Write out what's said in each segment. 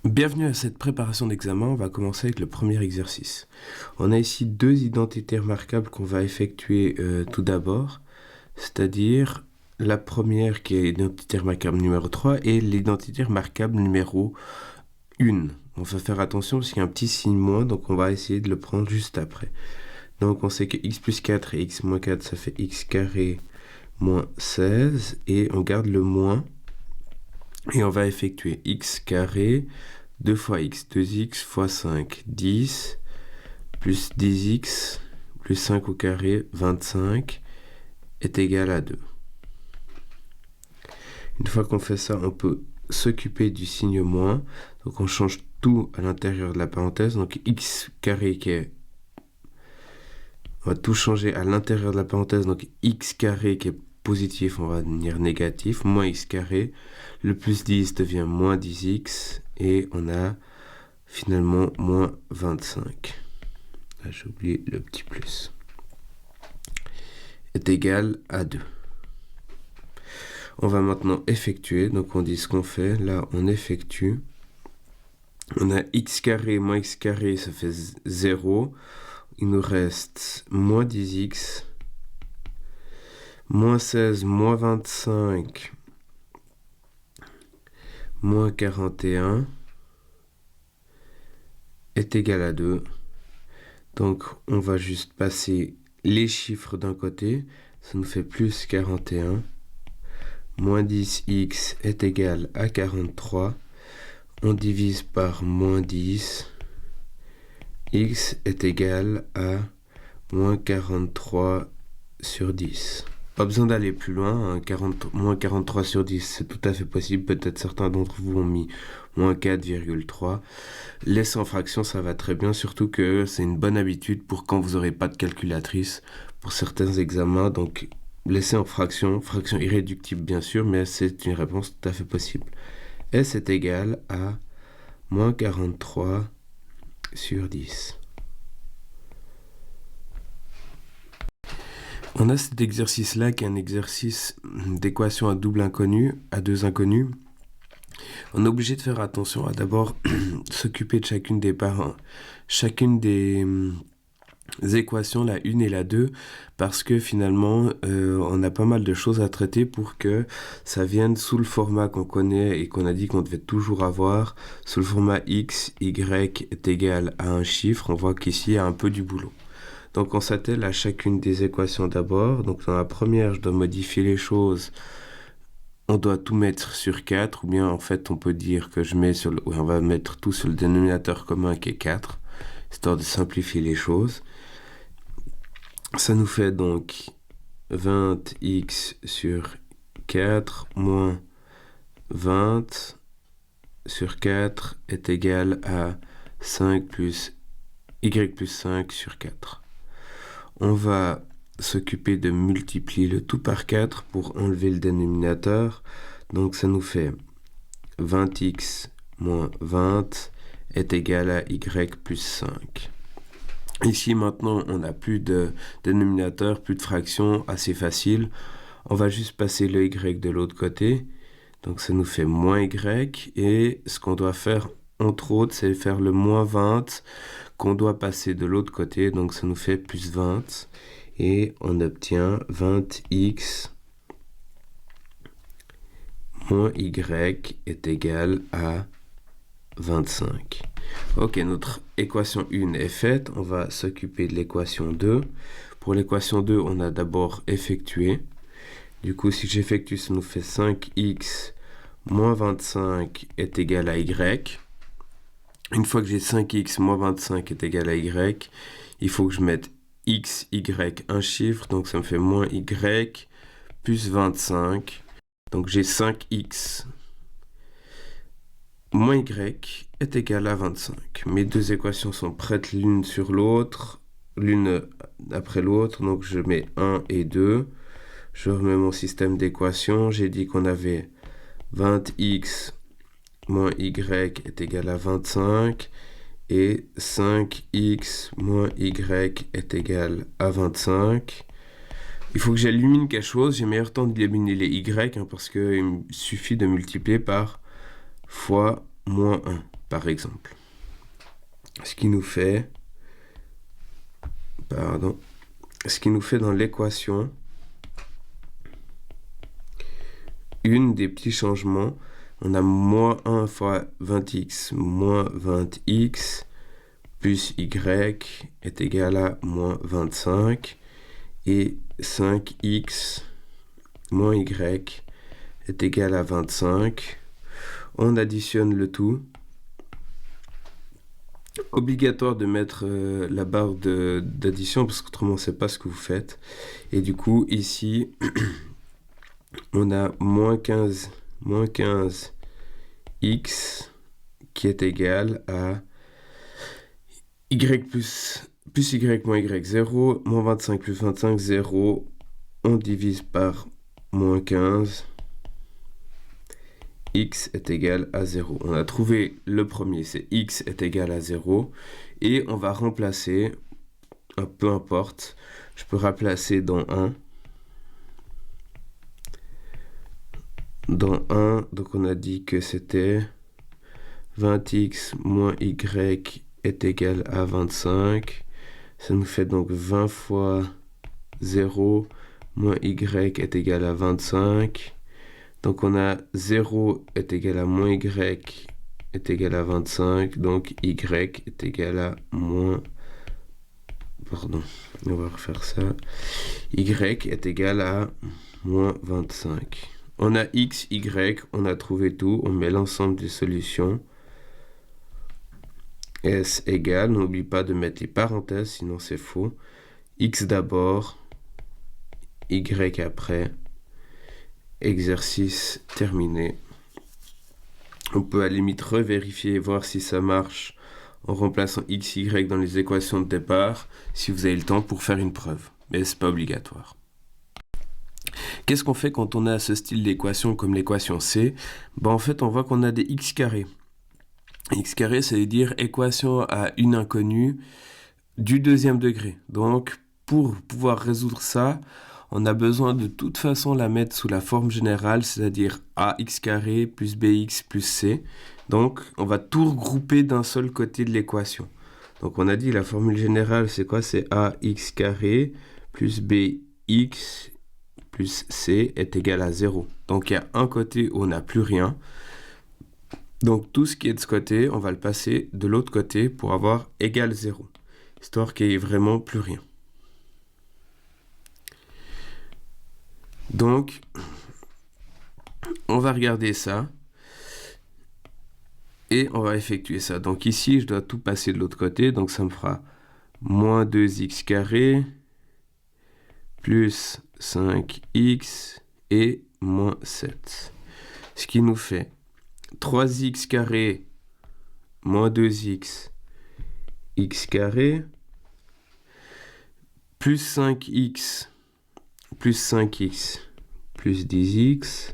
Bienvenue à cette préparation d'examen. On va commencer avec le premier exercice. On a ici deux identités remarquables qu'on va effectuer tout d'abord, c'est-à-dire la première qui est l'identité remarquable numéro 3 et l'identité remarquable numéro 1. On va faire attention parce qu'il y a un petit signe moins, donc on va essayer de le prendre juste après. Donc on sait que x plus 4 et x moins 4, ça fait x carré moins 16, et on garde le moins, et on va effectuer x carré 2 fois x, 2x fois 5, 10, plus 10x, plus 5 au carré, 25, est égal à 2. Une fois qu'on fait ça, on peut s'occuper du signe moins. Donc on change tout à l'intérieur de la parenthèse. Donc x carré qui est... On va tout changer à l'intérieur de la parenthèse. Donc x carré qui est positif, on va devenir négatif. Moins x carré. Le plus 10 devient moins 10x. Et on a finalement moins 25. Là, j'ai oublié le petit plus. Est égal à 2. On va maintenant effectuer. Donc on dit ce qu'on fait. Là, on effectue. On a x carré moins x carré, ça fait 0. Il nous reste moins 10x, moins 16, moins 25, moins 41 est égal à 2. Donc on va juste passer les chiffres d'un côté. Ça nous fait plus 41. Moins 10x est égal à 43. On divise par moins 10. X est égal à moins 43 sur 10. Pas besoin d'aller plus loin, hein. Moins 43 sur 10, c'est tout à fait possible. Peut-être certains d'entre vous ont mis moins 4,3. Laisser en fraction, ça va très bien, surtout que c'est une bonne habitude pour quand vous n'aurez pas de calculatrice pour certains examens. Donc, laisser en fraction irréductible bien sûr, mais c'est une réponse tout à fait possible. S est égal à moins 43 sur 10. On a cet exercice-là qui est un exercice d'équation à double inconnu, à deux inconnus. On est obligé de faire attention à d'abord s'occuper de chacune des équations, la 1 et la 2, parce que finalement, on a pas mal de choses à traiter pour que ça vienne sous le format qu'on connaît et qu'on a dit qu'on devait toujours avoir, sous le format x, y est égal à un chiffre. On voit qu'ici, il y a un peu du boulot. Donc on s'attelle à chacune des équations d'abord. Donc dans la première, je dois modifier les choses. On doit tout mettre sur 4, ou bien en fait on peut dire que on va mettre tout sur le dénominateur commun qui est 4, histoire de simplifier les choses. Ça nous fait donc 20x sur 4 moins 20 sur 4 est égal à 5 plus y plus 5 sur 4. On va s'occuper de multiplier le tout par 4 pour enlever le dénominateur. Donc ça nous fait 20x moins 20 est égal à y plus 5. Ici maintenant on n'a plus de dénominateur, plus de fraction, assez facile. On va juste passer le y de l'autre côté. Donc ça nous fait moins y. Et ce qu'on doit faire entre autres, c'est faire le moins 20 qu'on doit passer de l'autre côté. Donc ça nous fait plus 20. Et on obtient 20x moins y est égal à 25. Ok, notre équation 1 est faite. On va s'occuper de l'équation 2. Pour l'équation 2, on a d'abord effectué. Du coup, si j'effectue, ça nous fait 5x moins 25 est égal à y. Une fois que j'ai 5x moins 25 est égal à y, il faut que je mette x, y, un chiffre. Donc ça me fait moins y plus 25. Donc j'ai 5x moins y est égal à 25. Mes deux équations sont prêtes l'une sur l'autre, l'une après l'autre. Donc je mets 1 et 2. Je remets mon système d'équations. J'ai dit qu'on avait 20x moins y est égal à 25. Et 5x moins y est égal à 25. Il faut que j'élimine quelque chose. J'ai meilleur temps d'éliminer les y, parce qu'il me suffit de multiplier par fois moins 1. par exemple. Ce qui nous fait dans l'équation, une des petits changements, on a moins 1 fois 20x moins 20x plus y est égal à moins 25 et 5x moins y est égal à 25. On additionne le tout. Obligatoire de mettre la barre d'addition parce qu'autrement on ne sait pas ce que vous faites. Et du coup ici on a moins 15 x qui est égal à y plus y moins y 0, moins 25 plus 25, 0. On divise par moins 15. X est égal à 0. On a trouvé le premier, c'est x est égal à 0. Et on va remplacer, peu importe, je peux remplacer dans 1. Dans 1, donc on a dit que c'était 20x moins y est égal à 25. Ça nous fait donc 20 fois 0 moins y est égal à 25. Donc on a 0 est égal à moins y est égal à 25. Donc y est égal à moins... Pardon, on va refaire ça. Y est égal à moins 25. On a x, y, on a trouvé tout. On met l'ensemble des solutions. S égale, n'oublie pas de mettre les parenthèses, sinon c'est faux. X d'abord, y après. Exercice terminé. On peut à la limite revérifier et voir si ça marche en remplaçant x, y dans les équations de départ, si vous avez le temps pour faire une preuve. Mais c'est pas obligatoire. Qu'est-ce qu'on fait quand on a ce style d'équation comme l'équation C? En fait, on voit qu'on a des x carrés. X carré, ça veut dire équation à une inconnue du deuxième degré. Donc, pour pouvoir résoudre ça, on a besoin de toute façon la mettre sous la forme générale, c'est-à-dire ax carré plus bx plus c. Donc, on va tout regrouper d'un seul côté de l'équation. Donc, on a dit la formule générale, c'est quoi? C'est ax carré plus bx plus c est égal à 0. Donc, il y a un côté où on n'a plus rien. Donc, tout ce qui est de ce côté, on va le passer de l'autre côté pour avoir égal 0. Histoire qu'il n'y ait vraiment plus rien. Donc, on va regarder ça. Et on va effectuer ça. Donc ici, je dois tout passer de l'autre côté. Donc ça me fera moins 2x carré plus 5x et moins 7. Ce qui nous fait 3x carré moins 2x x carré plus 5x plus 5x plus 10x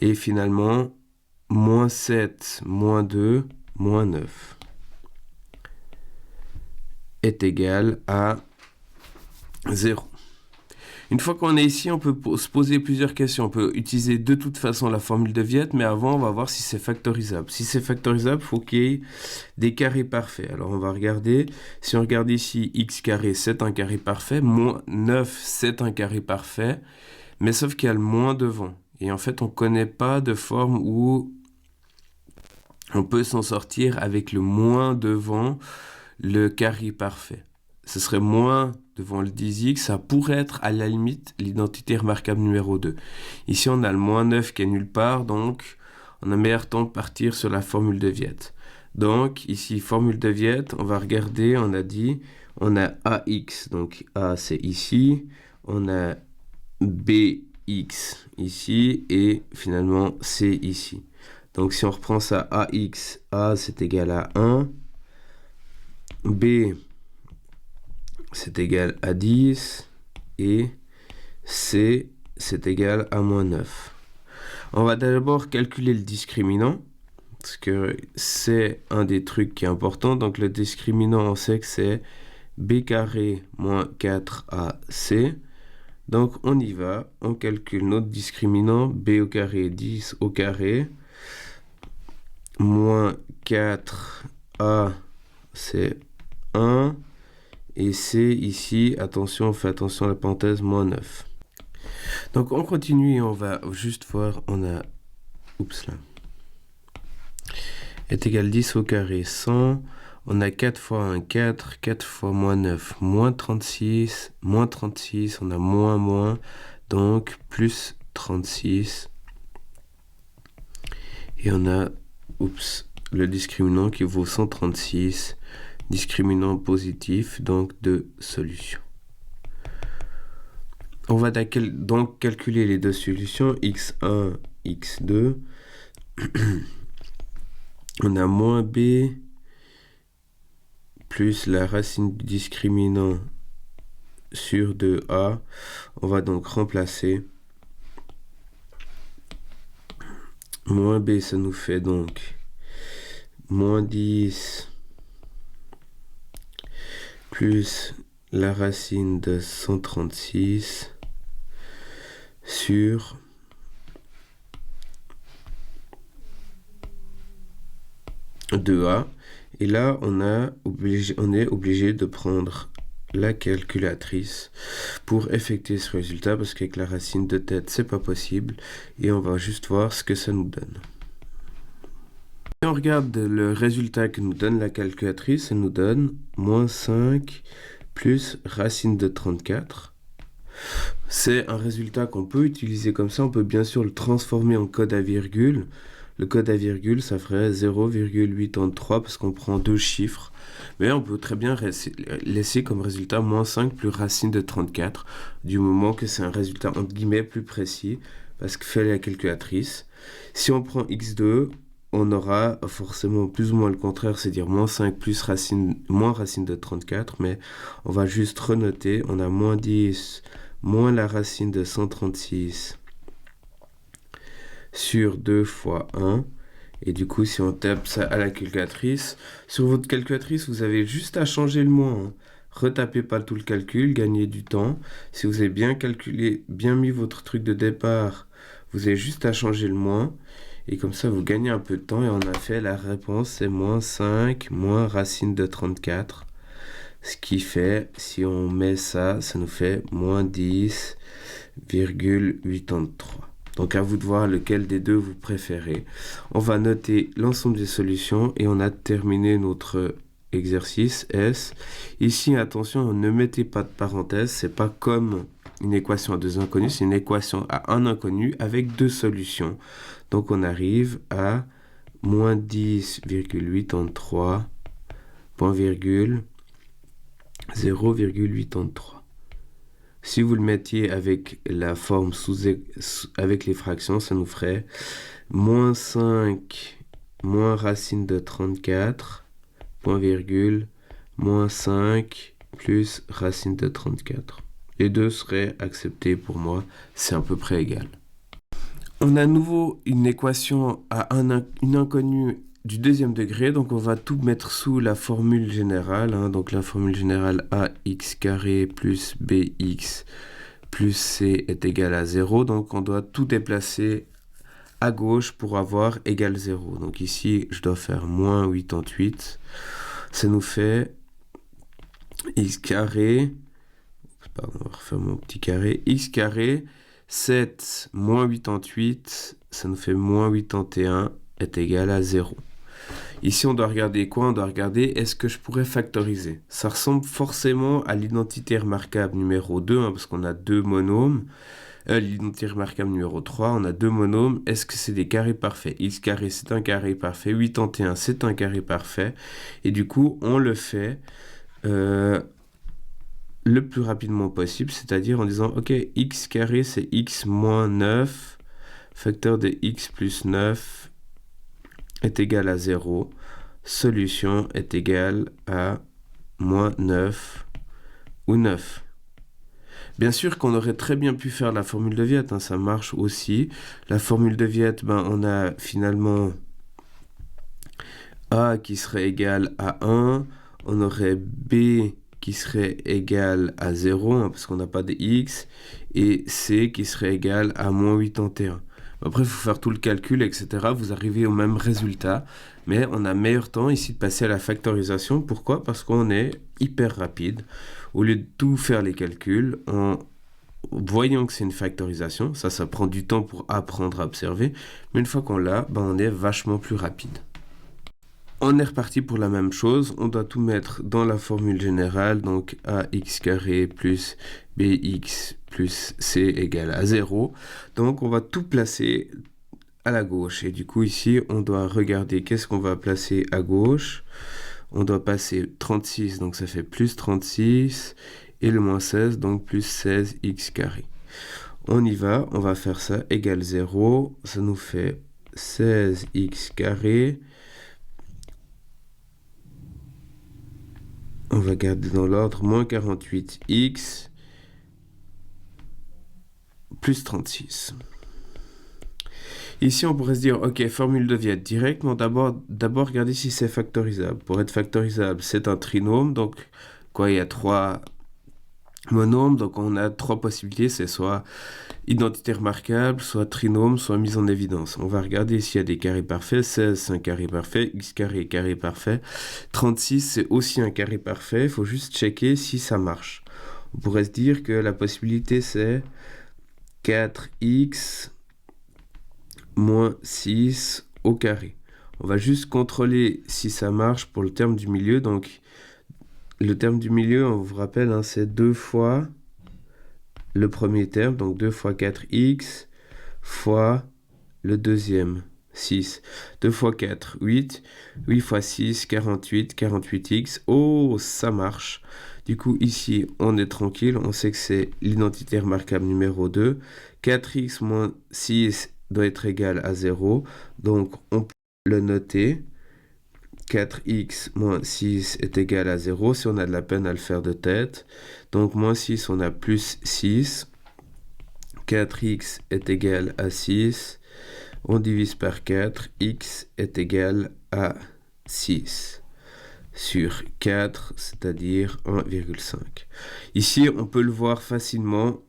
et finalement moins 7 moins 2 moins 9 est égal à 0. Une fois qu'on est ici, on peut se poser plusieurs questions. On peut utiliser de toute façon la formule de Viette, mais avant, on va voir si c'est factorisable. Si c'est factorisable, il faut qu'il y ait des carrés parfaits. Alors, on va regarder. Si on regarde ici, x carré, c'est un carré parfait. Moins 9, c'est un carré parfait. Mais sauf qu'il y a le moins devant. Et en fait, on ne connaît pas de forme où on peut s'en sortir avec le moins devant le carré parfait. Ce serait moins devant le 10x, ça pourrait être à la limite l'identité remarquable numéro 2. Ici, on a le moins 9 qui est nulle part, donc on a meilleur temps de partir sur la formule de Viette. Donc, ici, formule de Viette, on va regarder, on a dit, on a AX, donc A c'est ici, on a BX ici, et finalement C ici. Donc, si on reprend ça, AX, A c'est égal à 1, B c'est égal à 10 et C c'est égal à moins 9. On va d'abord calculer le discriminant parce que c'est un des trucs qui est important. Donc le discriminant, on sait que c'est B carré moins 4AC. Donc on y va, on calcule notre discriminant B au carré 10 au carré. moins 4A, c'est 1. Et C, ici, attention, on fait attention à la parenthèse, moins 9. Donc, on continue et on va juste voir, on a... Oups, là. Est égal 10 au carré, 100. On a 4 fois 1, 4. 4 fois moins 9, moins 36. Moins 36, on a moins. Donc, plus 36. Et on a, le discriminant qui vaut 136. Discriminant positif, donc deux solutions. On va donc calculer les deux solutions, x1, x2. On a moins b plus la racine du discriminant sur 2a. On va donc remplacer. Moins b, ça nous fait donc moins 10 plus la racine de 136 sur 2a. Et là, on est obligé de prendre la calculatrice pour effectuer ce résultat, parce qu'avec la racine de tête, c'est pas possible. Et on va juste voir ce que ça nous donne. Si on regarde le résultat que nous donne la calculatrice, elle nous donne moins 5 plus racine de 34. C'est un résultat qu'on peut utiliser comme ça. On peut bien sûr le transformer en code à virgule. Le code à virgule, ça ferait 0,83 parce qu'on prend deux chiffres. Mais on peut très bien laisser comme résultat moins 5 plus racine de 34, du moment que c'est un résultat entre guillemets plus précis, parce que fait la calculatrice. Si on prend x2, on aura forcément plus ou moins le contraire, c'est-à-dire moins 5 plus moins racine de 34, mais on va juste renoter. On a moins 10 moins la racine de 136 sur 2 fois 1. Et du coup, si on tape ça à la calculatrice, sur votre calculatrice, vous avez juste à changer le moins. Hein. Retapez pas tout le calcul, gagnez du temps. Si vous avez bien calculé, bien mis votre truc de départ, vous avez juste à changer le moins. Et comme ça, vous gagnez un peu de temps. Et on a fait la réponse, c'est moins 5, moins racine de 34. Ce qui fait, si on met ça, ça nous fait moins 10,83. Donc à vous de voir lequel des deux vous préférez. On va noter l'ensemble des solutions et on a terminé notre exercice S. Ici, attention, ne mettez pas de parenthèse. C'est pas comme une équation à deux inconnus, c'est une équation à un inconnu avec deux solutions. Donc on arrive à moins 10,83, point virgule, 0,83. Si vous le mettiez avec la forme avec les fractions, ça nous ferait moins 5 moins racine de 34, point virgule, moins 5 plus racine de 34. Les deux seraient acceptés pour moi, c'est à peu près égal. On a à nouveau une équation à une inconnue du deuxième degré, donc on va tout mettre sous la formule générale. Hein, donc la formule générale ax carré plus bx plus c est égal à 0. Donc on doit tout déplacer à gauche pour avoir égal 0. Donc ici, je dois faire moins 88. Ça nous fait x carré, pardon, on va refaire mon petit carré, x carré, 7 moins 88, ça nous fait moins 81 est égal à 0. Ici, on doit regarder quoi? On doit regarder est-ce que je pourrais factoriser. Ça ressemble forcément à l'identité remarquable numéro 2, hein, parce qu'on a deux monômes. L'identité remarquable numéro 3, on a deux monômes. Est-ce que c'est des carrés parfaits? X carré, c'est un carré parfait. 81, c'est un carré parfait. Et du coup, on le fait le plus rapidement possible, c'est-à-dire en disant, ok, x carré, c'est x moins 9, facteur de x plus 9 est égal à 0. Solution est égale à moins 9 ou 9. Bien sûr qu'on aurait très bien pu faire la formule de Viette, hein, ça marche aussi. La formule de Viette, on a finalement A qui serait égal à 1, on aurait B qui serait égal à 0, hein, parce qu'on n'a pas de x, et C qui serait égal à moins 81. Après, il faut faire tout le calcul, etc. Vous arrivez au même résultat, mais on a meilleur temps ici de passer à la factorisation. Pourquoi? Parce qu'on est hyper rapide. Au lieu de tout faire les calculs, voyons que c'est une factorisation. Ça prend du temps pour apprendre à observer, mais une fois qu'on l'a, ben, on est vachement plus rapide. On est reparti pour la même chose, on doit tout mettre dans la formule générale, donc ax carré plus bx plus c égale à 0. Donc on va tout placer à la gauche. Et du coup ici, on doit regarder qu'est-ce qu'on va placer à gauche. On doit passer 36, donc ça fait plus 36, et le moins 16, donc plus 16x carré. On y va, on va faire ça, égale 0, ça nous fait 16x carré. On va garder dans l'ordre, moins 48x plus 36. Ici, on pourrait se dire, ok, formule de Viette direct, mais d'abord regarder si c'est factorisable. Pour être factorisable, c'est un trinôme, donc quoi, il y a 3 monômes, donc on a 3 possibilités, c'est soit identité remarquable, soit trinôme, soit mise en évidence. On va regarder s'il y a des carrés parfaits. 16, c'est un carré parfait. X carré, carré parfait. 36, c'est aussi un carré parfait. Il faut juste checker si ça marche. On pourrait se dire que la possibilité, c'est 4x moins 6 au carré. On va juste contrôler si ça marche pour le terme du milieu. Donc, le terme du milieu, on vous rappelle, hein, c'est 2 fois le premier terme, donc 2 fois 4x, fois le deuxième, 6. 2 fois 4, 8. 8 fois 6, 48, 48x. Oh, ça marche. Du coup, ici, on est tranquille. On sait que c'est l'identité remarquable numéro 2. 4x moins 6 doit être égal à 0. Donc, on peut le noter. 4x moins 6 est égal à 0, si on a de la peine à le faire de tête. Donc, moins 6, on a plus 6. 4x est égal à 6. On divise par 4. X est égal à 6 sur 4, c'est-à-dire 1,5. Ici, on peut le voir facilement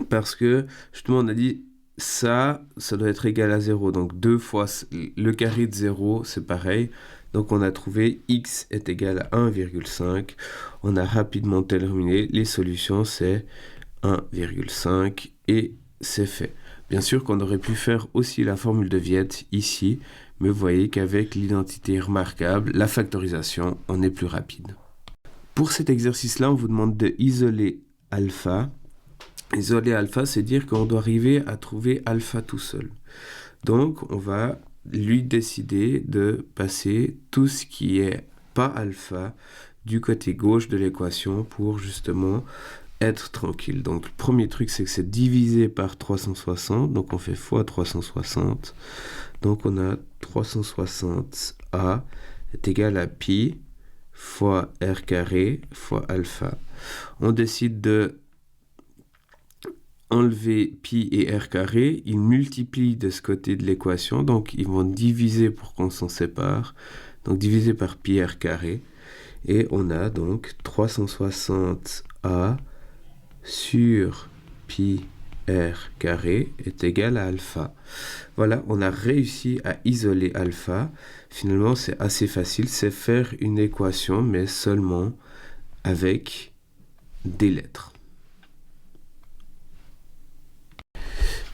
parce que, justement, on a dit ça doit être égal à 0. Donc 2 fois le carré de 0, c'est pareil. Donc on a trouvé x est égal à 1,5. On a rapidement terminé. Les solutions, c'est 1,5 et c'est fait. Bien sûr qu'on aurait pu faire aussi la formule de Viette ici, mais vous voyez qu'avec l'identité remarquable, la factorisation, on est plus rapide. Pour cet exercice-là, on vous demande de isoler alpha. Isoler alpha, c'est dire qu'on doit arriver à trouver alpha tout seul. Donc, on va lui décider de passer tout ce qui est pas alpha du côté gauche de l'équation pour justement être tranquille. Donc, le premier truc, c'est que c'est divisé par 360. Donc, on fait fois 360. Donc, on a 360a est égal à pi fois r carré fois alpha. On décide de enlever pi et r carré, ils multiplient de ce côté de l'équation, donc ils vont diviser pour qu'on s'en sépare, donc diviser par pi r carré, et on a donc 360a sur pi r carré est égal à alpha. Voilà, on a réussi à isoler alpha. Finalement, c'est assez facile, c'est faire une équation, mais seulement avec des lettres.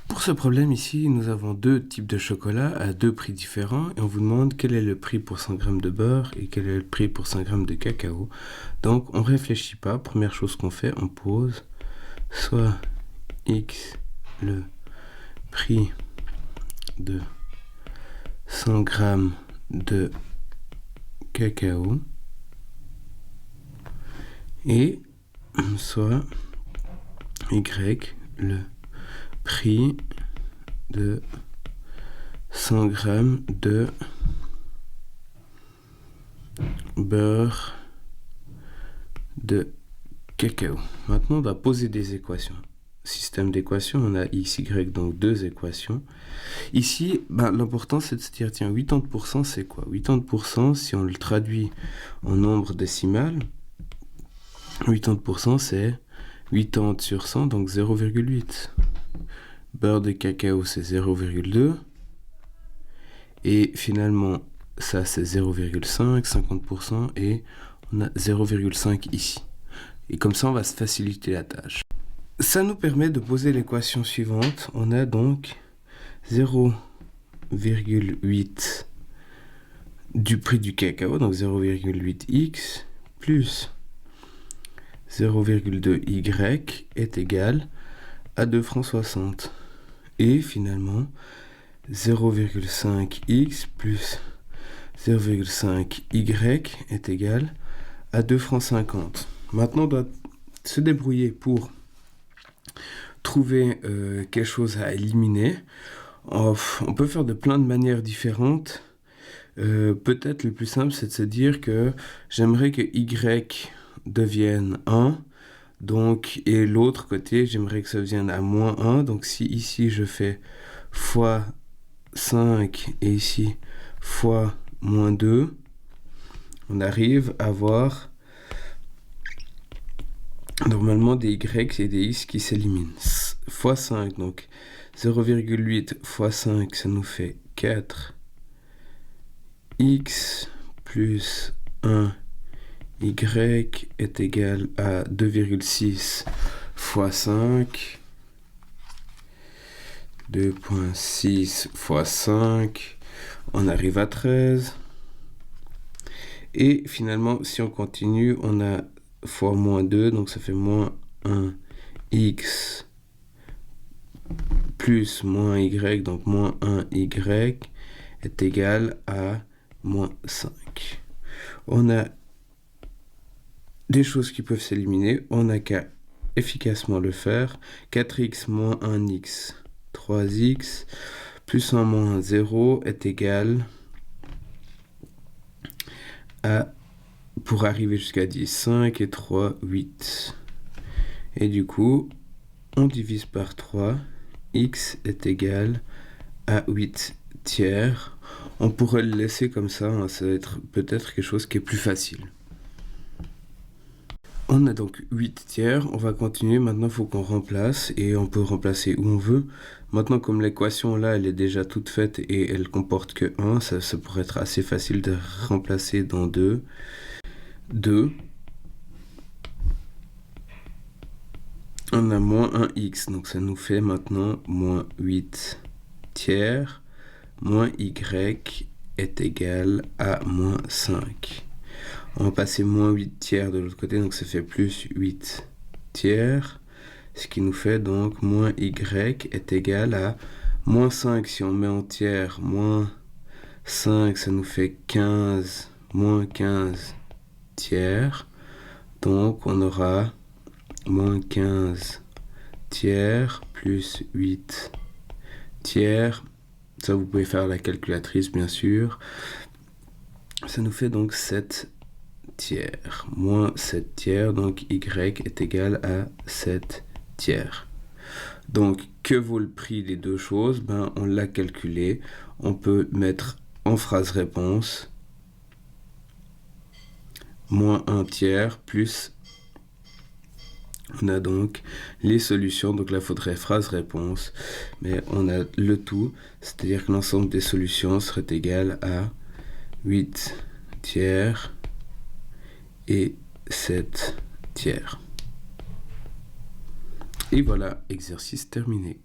Pour ce problème ici, nous avons deux types de chocolat à deux prix différents et on vous demande quel est le prix pour 100 g de beurre et quel est le prix pour 100 g de cacao. Donc on ne réfléchit pas, première chose qu'on fait, on pose soit x le prix de 100 g de cacao et soit y le prix de 100 g de beurre de cacao. Maintenant, on va poser des équations. Système d'équations, on a x, y, donc deux équations. Ici, l'important, c'est de se dire, tiens, 80%, c'est quoi? 80%, si on le traduit en nombre décimal, 80%, c'est 80 sur 100, donc 0,8. beurre de cacao c'est 0,2. Et finalement, ça c'est 0,5, 50%, et on a 0,5 ici. Et comme ça, on va se faciliter la tâche. Ça nous permet de poser l'équation suivante. On a donc 0,8 du prix du cacao, donc 0,8x, plus 0,2y est égal à 2,60 francs. Et finalement, 0,5x plus 0,5y est égal à 2,50 francs. Maintenant, on doit se débrouiller pour trouver quelque chose à éliminer. On peut faire de plein de manières différentes. Peut-être le plus simple, c'est de se dire que j'aimerais que y devienne 1. Donc, et l'autre côté, j'aimerais que ça devienne à moins 1. Donc, si ici, je fais fois 5 et ici, fois moins 2, on arrive à avoir normalement des y et des x qui s'éliminent. Fois 5, donc 0,8 fois 5, ça nous fait 4 x plus 1 y est égal à 2,6 fois 5. 2,6 fois 5, on arrive à 13. Et finalement, si on continue, on a fois moins 2, donc ça fait moins 1x plus moins y, donc moins 1y est égal à moins 5. On a des choses qui peuvent s'éliminer, on n'a qu'à efficacement le faire. 4x moins 1x, 3x, plus 1 moins 0 est égal à, pour arriver jusqu'à 10, 5 et 3, 8. Et du coup, on divise par 3, x est égal à 8 tiers. On pourrait le laisser comme ça, hein, ça va être peut-être quelque chose qui est plus facile. On a donc 8 tiers, on va continuer, maintenant il faut qu'on remplace, et on peut remplacer où on veut. Maintenant comme l'équation là, elle est déjà toute faite et elle comporte que 1, ça pourrait être assez facile de remplacer dans 2. 2. On a moins 1x, donc ça nous fait maintenant moins 8 tiers, moins y est égal à moins 5. On va passer moins 8 tiers de l'autre côté, donc ça fait plus 8 tiers, ce qui nous fait donc moins y est égal à moins 5. Si on met en tiers, moins 5, ça nous fait 15, moins 15 tiers. Donc on aura moins 15 tiers plus 8 tiers. Ça, vous pouvez faire à la calculatrice, bien sûr. Ça nous fait donc 7 tiers. Moins 7 tiers, donc y est égal à 7 tiers. Donc, que vaut le prix des deux choses? Ben, on l'a calculé. On peut mettre en phrase réponse moins 1 tiers plus, on a donc les solutions. Donc là, il faudrait phrase réponse, mais on a le tout, c'est-à-dire que l'ensemble des solutions serait égal à 8 tiers et 7 tiers. Et voilà, exercice terminé.